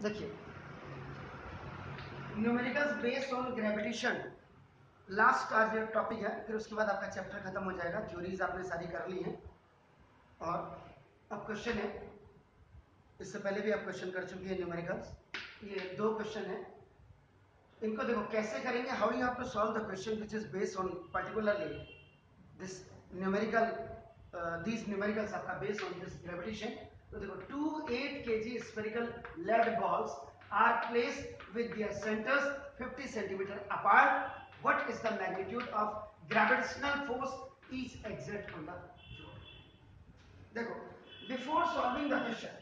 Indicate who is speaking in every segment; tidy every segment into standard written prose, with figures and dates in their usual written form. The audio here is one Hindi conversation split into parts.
Speaker 1: देखिए numericals based on gravitation last आज टॉपिक है, फिर उसके बाद आपका चैप्टर खत्म हो जाएगा। थ्योरीज आपने सारी कर ली हैं और अब क्वेश्चन है। इससे पहले भी आप क्वेश्चन कर चुके हैं न्यूमेरिकल्स। ये दो क्वेश्चन है, इनको देखो कैसे करेंगे। How you have to solve the question which is based on particularly this numerical, these numericals आपका बेस्ड ऑन दिस ग्रेविटेशन। तो देखो 2 8 kg spherical lead balls are placed with their centers 50 centimeter apart. What is the magnitude of gravitational force each exert on the floor? देखो before solving the question,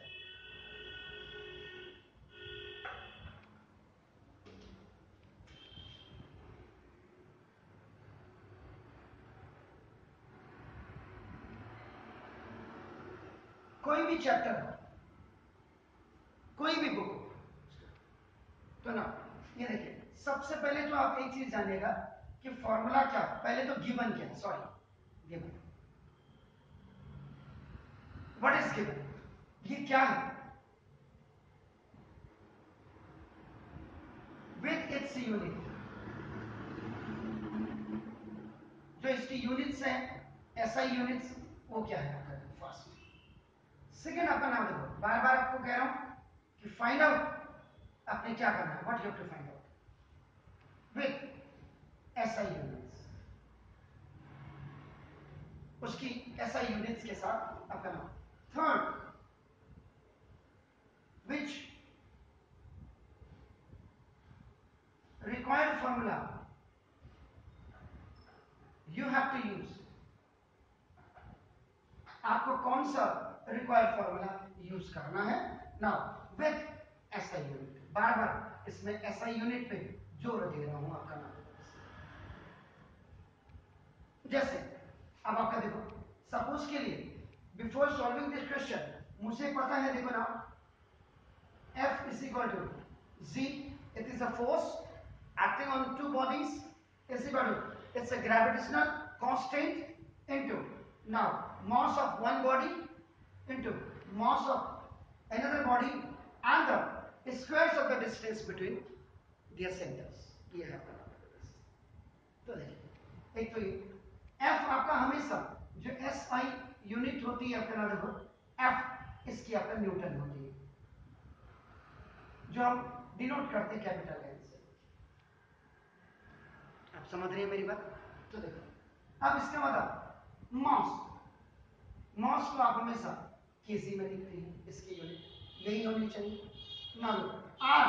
Speaker 1: कोई भी चैप्टर हो, कोई भी बुक हो, तो ना ये देखिए सबसे पहले तो आप एक चीज जानिएगा कि फॉर्मूला क्या। पहले तो गिवन क्या है, sorry given, what is given, ये क्या है। विथ इट्स यूनिट, जो इसकी यूनिट्स हैं एसआई यूनिट्स, वो क्या है आपका फर्स्ट। सेकंड आपका नाम देखो, बार बार आपको कह रहा हूं कि फाइंड आउट आपने क्या करना है, what you have to find out with SI units, उसकी एसआई यूनिट्स के साथ आपका नाम। Third, which required formula you have to use, आपको कौन सा रिक्वायर्ड फॉर्मूला यूज करना है। नाउ विथ एसआई यूनिट, बार बार इसमें एसआई यूनिट पे जोर दे रहा हूं आपका नाम। जैसे अब आपका देखो सपोज के लिए बिफोर सॉल्विंग दिस क्वेश्चन मुझे पता है, देखो ना F is equal to Z, it is a force acting on two bodies, is equal to, it's a gravitational constant into now mass of one body into mass of another body and the squares of the distance between their centers। ये है आपका। तो देखिए एक तो ये F आपका हमेशा जो SI यूनिट होती है आपका, ना देखो F इसकी आपका न्यूटन होती है, जो हम डिनोट करते हैं कैपिटल एन से। आप समझ रहे हैं मेरी बात। तो देखो अब इसका मतलब मास, मास को आप हमेशा केजी में लिखते हैं, इसकी यूनिट यही होनी चाहिए। ना लो आर,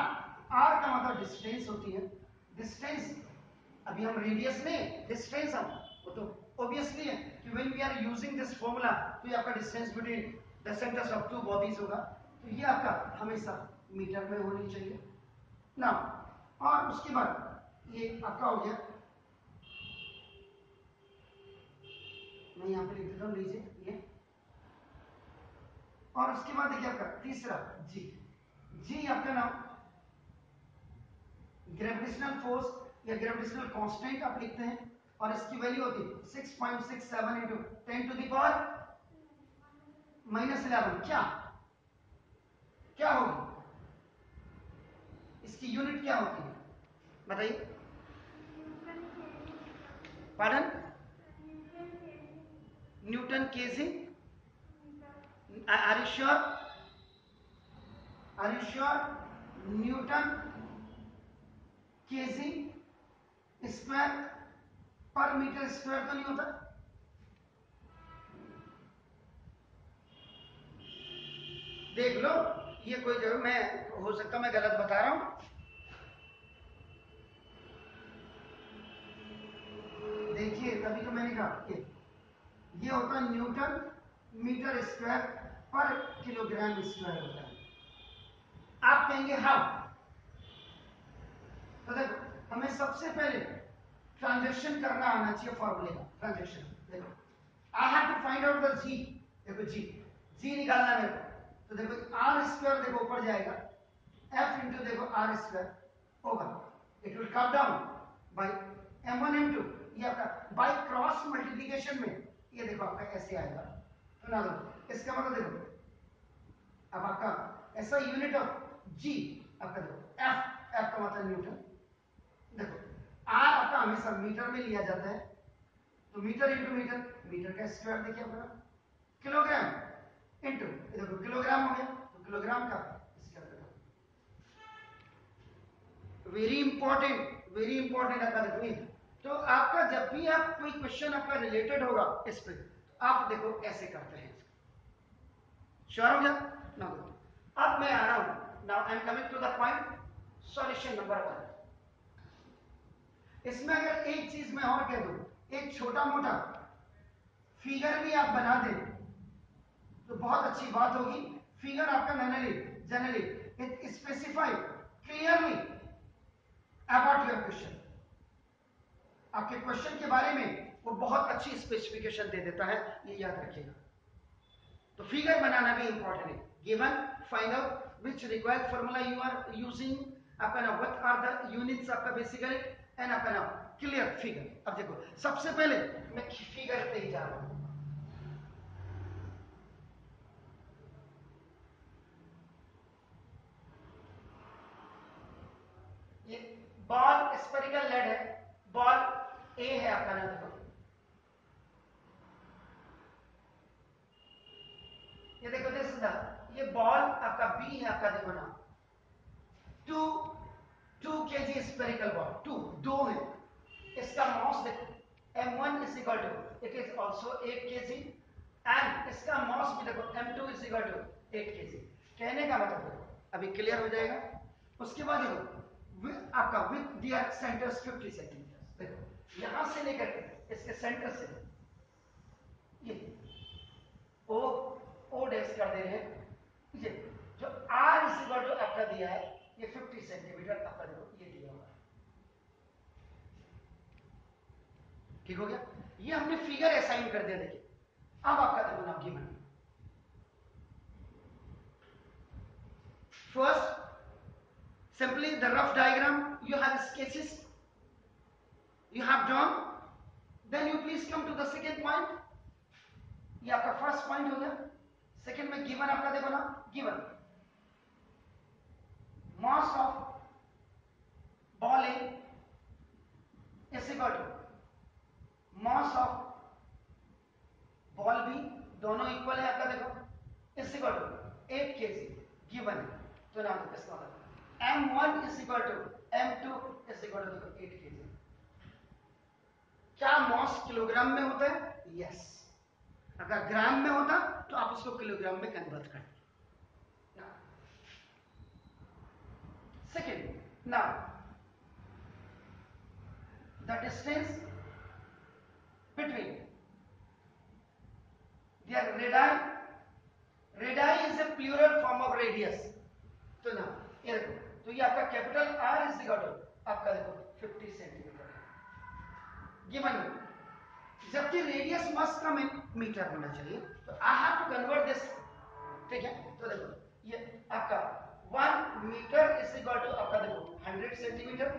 Speaker 1: आर का मतलब डिस्टेंस होती है। डिस्टेंस अभी हम रेडियस में डिस्टेंस, हम वो तो ऑब्वियसली है कि when we are using this formula तो ये आपका distance between the centres of two bodies होगा, तो ये आपका हमेशा मीटर में होनी चाहिए ना। और उसके बाद ये आपका हो गया, मैं यहां पे लिख देता हूं, लीजिए ये। और उसके बाद देखिए आपका तीसरा जी, जी आपका नाम ग्रेविटेशनल फोर्स या ग्रेविटेशनल कांस्टेंट आप लिखते हैं, और इसकी वैल्यू होती है 6.67 इंटू 10 टू द पावर -11। क्या होगी इसकी यूनिट, क्या होती है बताइए। Pardon, newton kg. Are you sure, are you sure, newton kg square पर मीटर स्क्वायर तो नहीं होता। देख लो ये कोई जगह, मैं हो सकता मैं गलत बता रहा हूं। देखिए तभी तो मैंने कहा ये होता है न्यूटन मीटर स्क्वायर पर किलोग्राम स्क्वायर होता है। आप कहेंगे हाउ, तो देखो हमें सबसे पहले ट्रांजैक्शन करना आना चाहिए फॉर्मूले का। ट्रांजैक्शन देखो, I have to find out the G. देखो जी, जी निकालना है मेरे को, तो देखो आर स्क्वायर देखो ऊपर जाएगा, एफ इंटू देखो आर स्क्वायर होगा, it will come down by m1 m2, ये आपका बाय क्रॉस मल्टीप्लिकेशन में ये देखो आपका ऐसे आएगा। तो ना दो इसका मतलब देखो अब आपका ऐसा यूनिट ऑफ जी आपका देखो एफ, एफ का मतलब न्यूटन। देखो आर आपका हमेशा मीटर में लिया जाता है, तो मीटर इंटू मीटर, मीटर का स्क्वायर देखिए अपना, किलोग्राम इंटू देखो किलोग्राम हो गया, तो किलोग्राम का स्क्वायर देखो। वेरी इंपॉर्टेंट आपका देखो। तो आपका जब भी आप कोई क्वेश्चन आपका रिलेटेड होगा इस पे, तो आप देखो ऐसे करते हैं। श्योर हो गया ना? अब मैं आ रहा हूं, now I am coming to the point, solution number 1। इसमें अगर एक चीज मैं और कह दूं, एक छोटा मोटा फिगर भी आप बना दें तो बहुत अच्छी बात होगी। फिगर आपका generally it specify clearly about your question, आपके क्वेश्चन के बारे में वो बहुत अच्छी स्पेसिफिकेशन दे देता है, ये याद रखिएगा। तो फिगर बनाना भी इंपॉर्टेंट है। Given, find out which required formula you are using, आपका ना व्हाट आर द यूनिट्स आपका बेसिकली, एंड आपका ना क्लियर फिगर। अब देखो सबसे पहले मैं फिगर पे ही जा रहा हूं। ये बॉल स्फेरिकल लेड है, बॉल ए है आपका ना, देखो ये देखो दिस इज द, ये बॉल आपका बी है आपका, देखो ना 2 kg स्फेरिकल बॉल, 2 है। इसका मास देखो m1 is equal to, it is also 8 kg, and इसका मास भी देखो m2 is equal to 8 kg। कहने का मतलब देखो अभी क्लियर हो जाएगा। उसके बाद देखो आपका विथ दियर सेंटर्स 50 सेंटीमीटर, देखो यहां से लेकर के इसके सेंटर से ये ओ डैश कर दे रहे हैं, ये जो r इज इक्वल टू आपका दिया है ये 50 सेंटीमीटर आपका देखो ये दिया हुआ है। ठीक हो गया, ये हमने फिगर असाइन कर दिया। देखिए अब आपका देखो नाम given, first simply the rough diagram you have sketches you have drawn, then you please come to the second point। ये आपका फर्स्ट पॉइंट हो गया। सेकंड में गिवन आपका देखो ना, given mass of ball A is equal to mass of ball B, दोनों इक्वल है आपका देखो, is equal to 8 kg given है। तो नाम देखो इसका मतलब m1 is equal to m2 is equal to 8 kg। क्या मास किलोग्राम में होता है? यस। अगर ग्राम में होता तो आप उसको किलोग्राम में कन्वर्ट करते। Second, now the distance between their radii, radii is a plural form of radius। तो ना ये देखो, तो ये आपका capital R is equal to आपका देखो 50 सेंटीमीटर गिवन, जबकि radius must come in metre होना चाहिए, तो I have to convert this. ठीक है, तो देखो ये आपका 1 मीटर इज इक्वल टू आपका देखो 100 centimetre,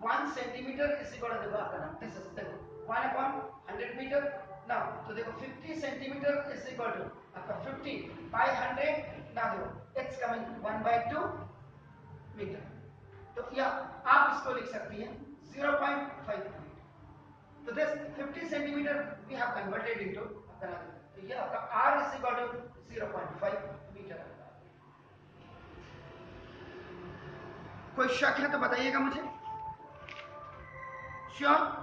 Speaker 1: 1 centimetre is equal to देखो आपका नाम दिस इज देखो 1 अपॉन 100 मीटर। नाउ तो देखो 50 सेंटीमीटर इज इक्वल टू आपका 50 बाय 100। नाउ देखो इट्स कमिंग 1/2 मीटर। तो या आप इसको लिख सकती हैं 0.5 मीटर। तो this 50 centimetre we have converted into, तो ये आपका r is equal to 0.5 metre. कोई शक है तो बताइएगा मुझे। Sure?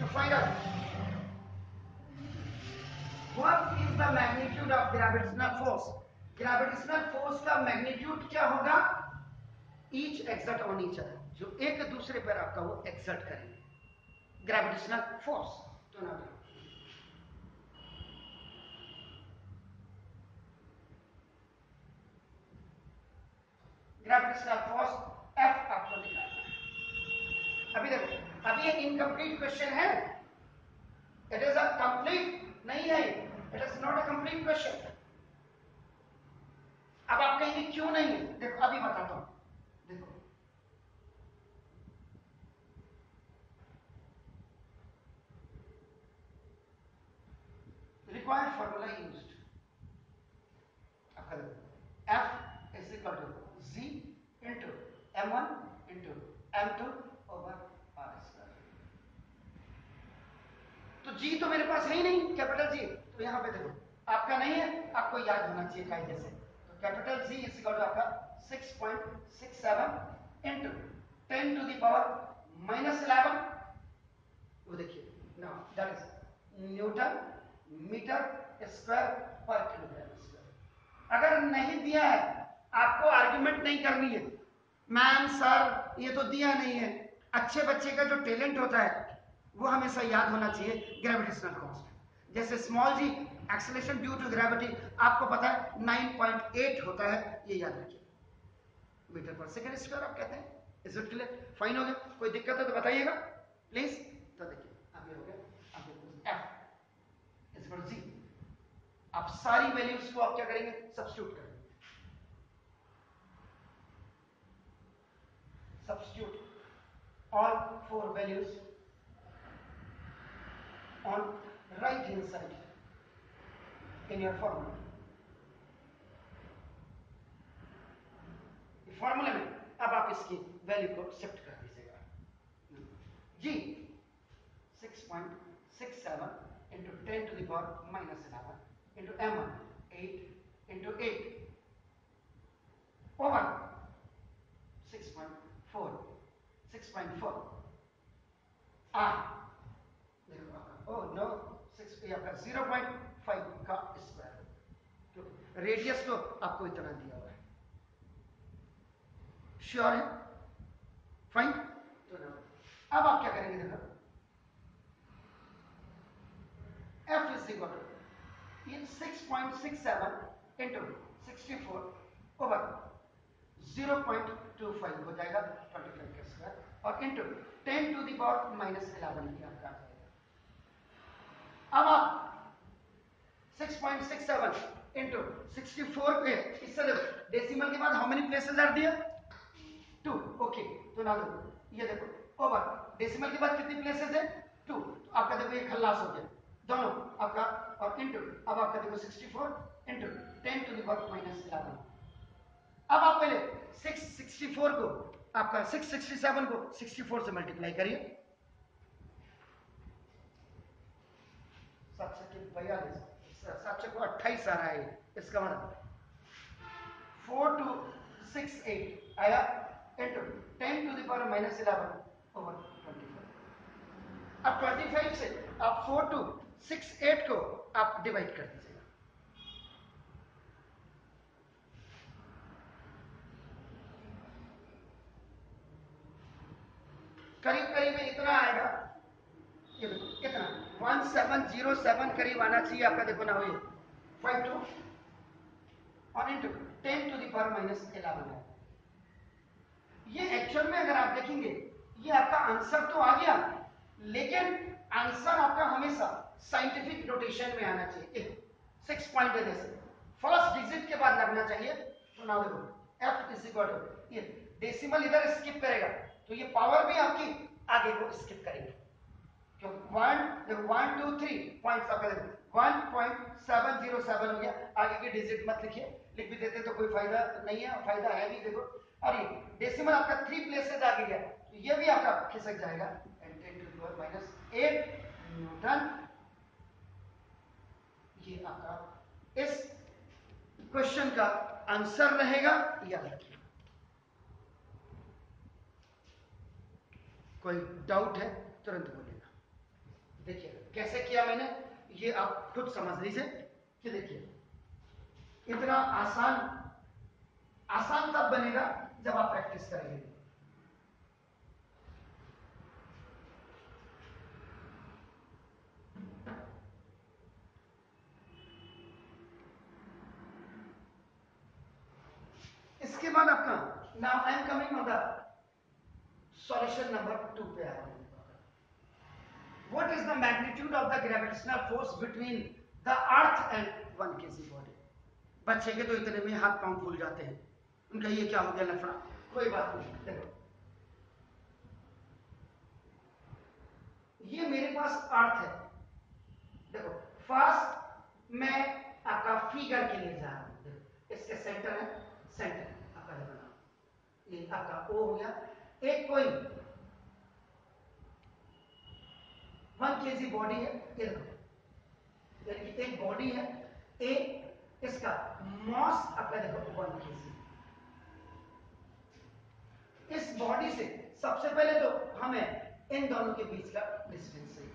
Speaker 1: To find out what is the magnitude of gravitational force, gravitational force का मैग्नीट्यूड क्या होगा? Each exert on each other, जो एक दूसरे पर आपका वो एक्सर्ट करेंगे ग्रेविटेशनल फोर्स। तो ना ग्रेविटेशनल फोर्स F आपको निकालना है। अभी देखो, अभी ये इनकम्प्लीट क्वेश्चन है, इट इज अ कंप्लीट नहीं है, it is not a complete question. अब आप कहेंगे क्यों नहीं है, देखो अभी बताता हूं। देखो required formula used. F is equal to G into M1 into M2 over R square. तो G तो मेरे पास है ही नहीं, कैपिटल G, तो यहाँ पे देखो आपका नहीं है, आपको याद होना चाहिए कायदे से। तो capital G is equal to आपका 6.67 into 10 to the power minus 11, वो देखिए now that is newton metre square पर किलोग्राम स्क्वायर। अगर नहीं दिया है, आपको आर्ग्यूमेंट नहीं करनी है, मैम सर ये तो दिया नहीं है। अच्छे बच्चे का जो टैलेंट होता है वो हमेशा याद होना चाहिए ग्रेविटेशनल कांस्टेंट। जैसे small g acceleration due to gravity आपको पता है 9.8 होता है, ये याद रखिए, मीटर पर सेकंड स्क्वायर आप कहते हैं। Is it clear? फाइन हो गया? कोई दिक्कत है तो बताइएगा प्लीज। तो देखिए अब ये हो गया, अब देखो F is equal to G। आप सारी वैल्यूज को आप क्या करेंगे, सब्स्टिट्यूट करेंगे। Substitute all 4 values on right hand side in your formula। फॉर्मूले में अब आप इसकी वैल्यू को शिफ्ट कर दीजिएगा। G 6.67 into 10 to the power minus 11 into M1 8 into 8 over 6.4 R, oh no 0.5 का स्क्वायर, रेडियस तो आपको इतना दिया हुआ है, श्योर है? फाइन। तो अब आप क्या करेंगे, देखो F is equal to 6.67 into 64 over 0.25 हो जाएगा 25 का स्क्वायर, और into 10 to the power minus 11 की आपका आ जाएगा। अब आप 6.67 into 64 पे इससे देखो डेसिमल के बाद how many places are there, 2, okay. तो ना देखो ये देखो ओवर डेसिमल के बाद कितनी प्लेसेस है, 2, तो आपका देखो ये खल्लास हो गया दोनों आपका, और इंटू अब आपका देखो 64 into 10 to the power minus 11। अब आप पहले 664 को आपका 667 को 64 से मल्टीप्लाई करिए, 742 आ रहा है, इसका मतलब 4268 आया into 10 to the power minus 11 over 25। अब 25 से आप 4268 को आप डिवाइड कर दीजिएगा। करीब करीब इतना आएगा, ये देखो कितना 1707 करीब आना चाहिए आपका, देखो ना ये 52 और into 10 to the power minus 11 है। ये एक्चुअल में अगर आप देखेंगे ये आपका आंसर तो आ गया, लेकिन आंसर आपका हमेशा साइंटिफिक नोटेशन में आना चाहिए। 6 पॉइंट है, जैसे फर्स्ट डिजिट के बाद लगना चाहिए। तो ना देखो F इज इक्वल टू, ये डेसिमल इधर स्किप करेगा तो ये पावर भी आपकी आगे को स्किप करेगी, क्योंकि 1 2 3 पॉइंट्स आपका देखो 1.707 हो गया। आगे के डिजिट मत लिखिए, लिख भी देते तो कोई फायदा नहीं है, फायदा है भी देखो। और ये डेसिमल आपका 3 प्लेसेस आगे गया तो ये भी आपका खिसक जाएगा, 10 to the power minus 8 Newton. ये आपका इस क्वेश्चन का आंसर रहेगा, याद रखिए। कोई डाउट है तुरंत बोलिएगा। देखिए कैसे किया मैंने, ये आप खुद समझ लीजिए कि देखिए इतना आसान तब बनेगा जब आप प्रैक्टिस करेंगे। इसके बाद आपका now I am coming on the solution number 2 पे आ रहा हूं। What is the magnitude of the gravitational force between the earth and 1 kg body? बच्चे के तो इतने में हाथ पांव फूल जाते हैं, उनका ये क्या हो गया लफड़ा, कोई बात नहीं। देखो ये मेरे पास अर्थ है, देखो फर्स्ट मैं आपका फिगर के लिए जा रहा हूं, इसके सेंटर है, सेंटर आपका देखो, ये आपका ओ हो गया। एक कोई 1 kg बॉडी है, ये देखो, एक बॉडी है, इसका मॉस आपका देखो 1 kg। इस बॉडी से सबसे पहले तो हमें इन दोनों के बीच का डिस्टेंस है,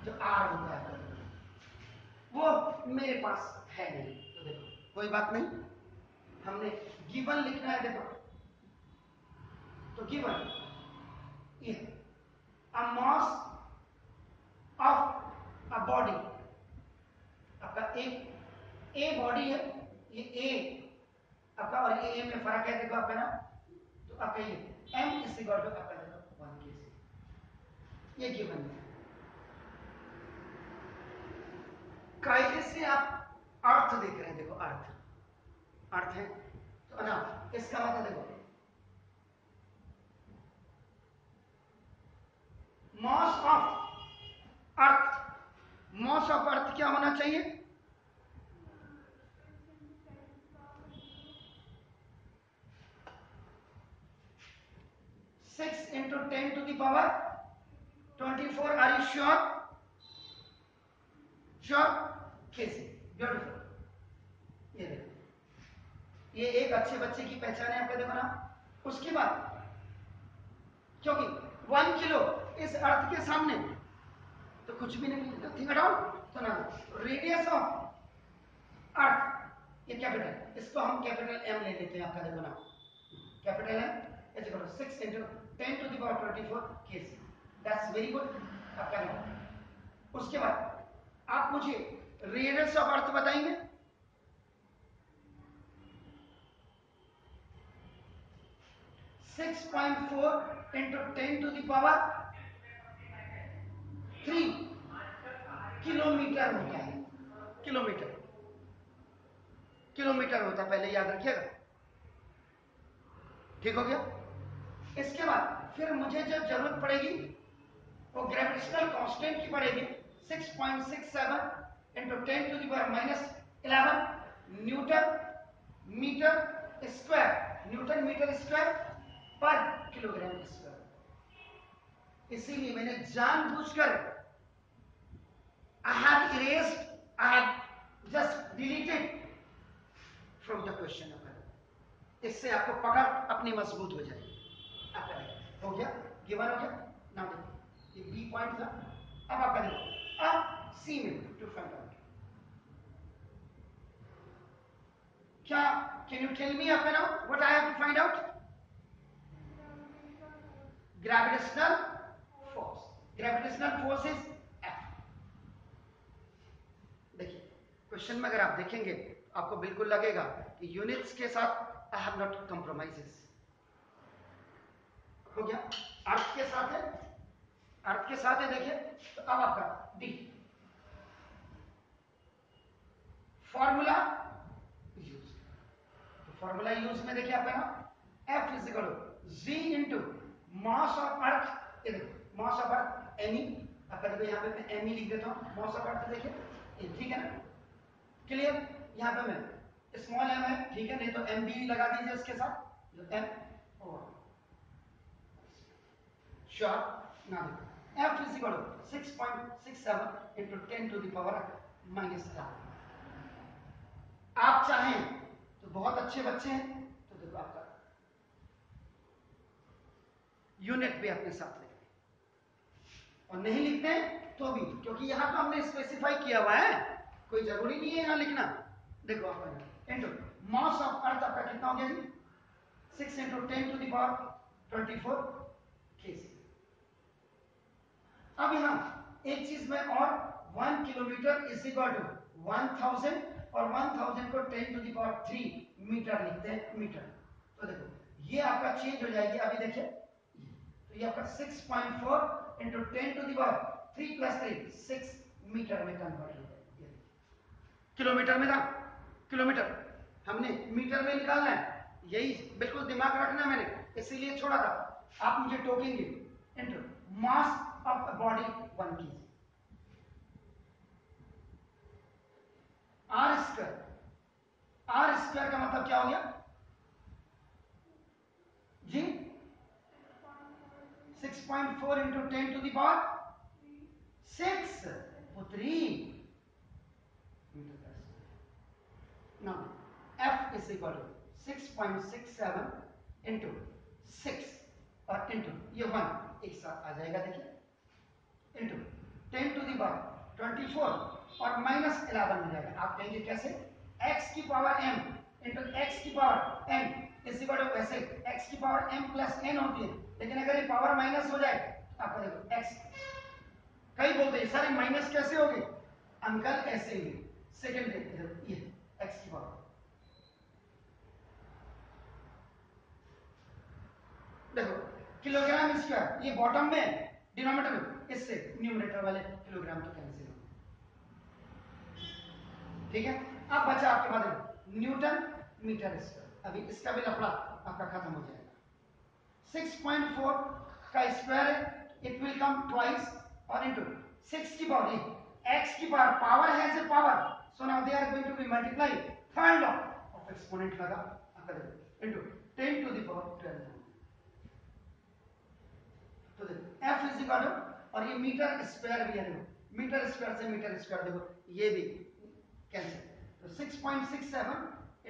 Speaker 1: जो आर होता है, वो मेरे पास है नहीं, तो देखो कोई बात नहीं, हमने गिवन लिखना है। देखो तो गिवन ये अ मास ऑफ अ बॉडी, आपका एक ए बॉडी है, ये ए आपका, और ये ए में फर्क है, देखो आपका ना, तो आपका ये m इज इक्वल टू आपका देखो 1 kg, ये गिवन है। कायदे से आप अर्थ देख रहे हैं, देखो अर्थ है, तो ना इसका मतलब देखो मास ऑफ अर्थ, मास ऑफ अर्थ क्या होना चाहिए? 6 into 10 to the power 24. Are you sure? Sure? कैसे? ब्यूटीफुल। ये देखो, ये एक अच्छे बच्चे की पहचान है आपका, देखो ना। उसके बाद क्योंकि 1 किलो इस अर्थ के सामने तो कुछ भी नहीं, नथिंग एट ऑल, तो ना रेडियस ऑफ अर्थ ये कैपिटल, इसको हम कैपिटल एम ले लेते हैं आपका, देखो ना, capital M is equal to 6 into 10 to the power 24 kg। That's very good आपका देखो। उसके बाद आप मुझे रेडियस ऑफ अर्थ बताएंगे? Six 6.4 into 10 to the power 3 kilometre होता है, किलोमीटर होता है, पहले याद रखिएगा, ठीक हो गया। इसके बाद फिर मुझे जब जरूरत पड़ेगी वो ग्रेविटेशनल कांस्टेंट की पड़ेगी, 6.67 into 10 to the power -11 newton metre square पर किलोग्राम स्क्वायर। इसीलिए मैंने जानबूझकर I have erased, I have just deleted from the question number, इससे आपको पकड़ अपनी मजबूत हो जाएगी। आपका हो गया, गिवन हो गया ना, देखो ये बी पॉइंट था, अब आप करेंगे अब सी में टू फाइंड आउट। क्या कैन यू टेल मी आपका now what I have to find out? Gravitational force is F। देखिए क्वेश्चन में अगर आप देखेंगे आपको बिल्कुल लगेगा कि यूनिट्स के साथ आई हैव नॉट कॉम्प्रोमाइजेस। हो गया, अर्थ के साथ है, देखिए तो अब आपका डी फॉर्मूला यूज, तो फॉर्मूला यूज में देखिए आपका ना F is equal to g into mass of earth, mass of earth M E, आपका देखो यहाँ पे मैं एम ई लिख देता हूँ, मास ऑफ अर्थ देखिए, ठीक है ना, क्लियर। यहाँ पे मैं स्मॉल एम है, ठीक है, नहीं तो एम बी लगा दीजिए इसके साथ, जो एम श्योर ना, देखो F is equal to 6.67 into 10 to the power -11। आप चाहें तो बहुत अच्छे बच्चे हैं, तो देखो आपका यूनिट भी अपने साथ लिख दें, और नहीं लिखते हैं तो भी, क्योंकि यहां तो हमने स्पेसिफाई किया हुआ है, कोई जरूरी नहीं है यहां लिखना। देखो आपका इंटू मास ऑफ अर्थ आपका कितना हो गया जी? 6 into 10 to the power 24 kg। अब यहां एक चीज में और 1 किलोमीटर इज इक्वल टू 1000, और 1000 को 10 to the power 3 मीटर लिखते हैं, मीटर। तो देखो ये आपका चेंज हो जाएगी, अभी देखिए तो ये आपका 6.4 into 10 to the power 3 plus 3 6 metre में कन्वर्ट हो जाएगी। किलोमीटर में था, किलोमीटर हमने मीटर में निकालना है, यही बिल्कुल दिमाग रखना, मैंने इसीलिए छोड़ा था, आप मुझे टोकेंगे। Into mass of the body 1 kg। मतलब क्या हो गया जी? 6.4 इंटू 10 टू द पावर 6 तो 3 now f is equal to 6.67 into 6 और इंटू ये 1 एक साथ आ जाएगा, देखिए इंटू 10 टू द पावर 24 और माइनस 11 हो जाएगा। आप कहेंगे कैसे? x की पावर m इंटू x की power n is equal to, ऐसे x की पावर m प्लस n होती है, लेकिन अगर ये पावर माइनस हो जाए आपका देखो x, कई बोलते हैं सर माइनस कैसे होगी? अंकल ऐसे ही, सेकंड ये x की पावर, देखो किलोग्राम स्क्वायर, ये बॉटम में डिनोमिनेटर में, इससे न्यूमरेटर वाले किलोग्राम तो कैंसिल हो, ठीक है। अब बचा आपके बाद न्यूटन मीटर स्क्वायर, अभी इसका भी लफड़ा आपका खत्म हो जाएगा। 6.4 का स्क्वायर है, इट विल कम ट्वाइस और इनटू 6 की पावर, x की power has a power, so now they are going to be multiply third law of exponent लगा आपका इनटू 10 टू द पावर 12, तो देखो f इज इक्वल टू, और ये मीटर स्क्वायर भी है, देखो मीटर स्क्वायर से मीटर स्क्वायर देखो ये भी कैंसिल, तो 6.67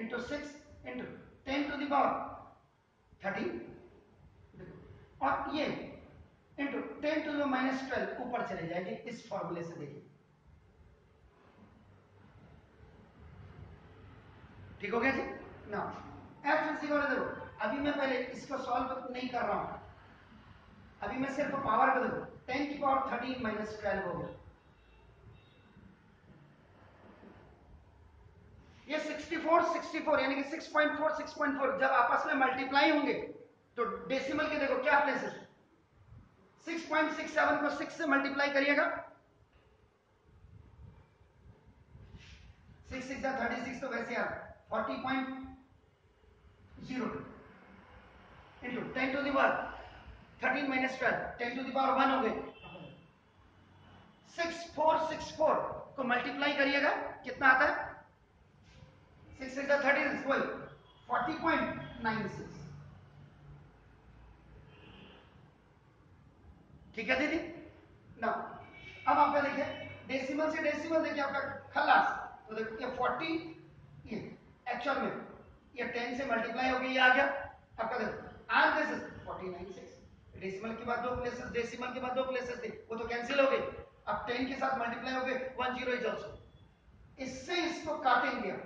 Speaker 1: into 6 into 10 to the power 13 देखो, और ये इंटू 10 टू द माइनस 12 ऊपर चले जाएंगे इस फॉर्मूले से, देखिए ठीक हो गया जी ना। f इज इक्वल टू, देखो अभी मैं पहले इसको सॉल्व नहीं कर रहा हूं, अभी मैं सिर्फ पावर को देखो 10 की पावर 13 माइनस 12 हो गया, ये 64 यानी कि 6.4 जब आपस में मल्टीप्लाई होंगे तो डेसिमल के देखो क्या प्लेसेस, 6.67 को 6 से मल्टीप्लाई करिएगा, 6 6 36 तो वैसे आ 40.02 into 10 to the power 13 minus 12 10 to the power 1 हो गए, 6464 को मल्टीप्लाई करिएगा कितना आता है, 6 6 36 वही 40.96, ठीक है दीदी ना। अब आपका देखिए डेसिमल से डेसिमल देखिए आपका खलास, तो देखो ये 40, ये एक्चुअल में ये 10 से मल्टीप्लाई हो गई, ये आ गया आपका, देखो आज दिस इज 496, डेसिमल के बाद दो प्लेसेस, डेसिमल के बाद दो प्लेसेस थे वो तो कैंसिल हो गई, अब 10 के साथ मल्टीप्लाई हो गए 10 इज आल्सो, इससे इसको काटेंगे आप